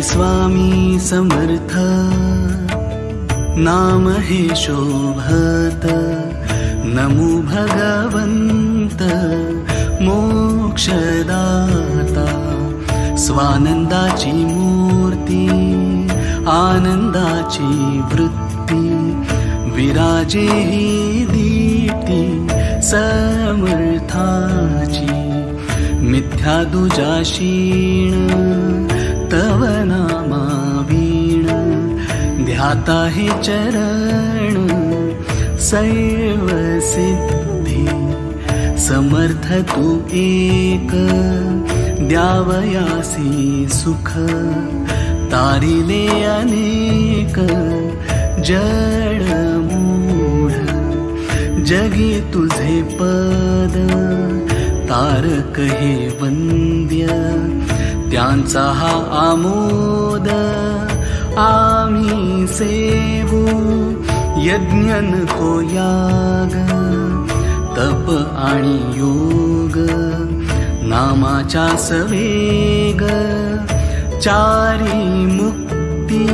स्वामी समर्थ नाम हे शोभत। नमो भगवंत मोक्षदाता। स्वानंदाची मूर्ती आनंदाची वृत्ती विराजे ही दीप्ती समर्थाची। मिथ्या दुजाशीण तव नामावीण ध्याता हे चरण सर्व सिद्धी। समर्थ तू एक द्यावयासी सुख तारिले अनेक जडमूढ। जगी तुझे पद तारक हे वंद्य त्यांचा हा आमोद आम्ही सेवू। यज्ञ नको याग तप आणि योग नामाचा सवेग। चारी मुक्ती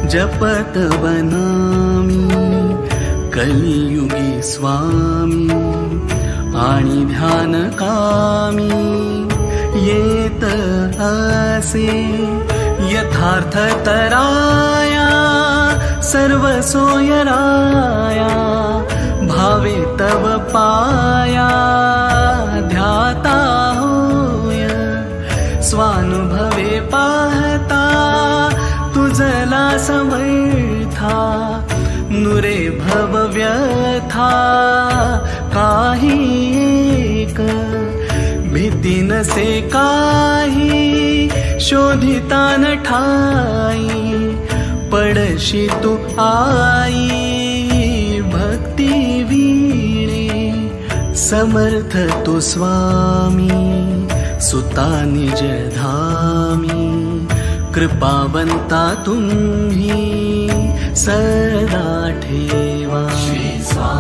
जपत बनामी कलियुगी स्वामी आणि ध्यान कामी। येत असे यथार्थ तराया सर्व सोयराया। भावे तव पाया ध्याता होय। स्वानुभवे पाहता तुझला समर्था। नुरे भव व्यथा काही एक। भीती नसे काही शोधिता न ठाई। पडशी तू आई भक्ती वीणे। समर्थ तू स्वामी सुता निज धामी। कृपावंता तुम्ही सदा ठेवा। श्री स्वामी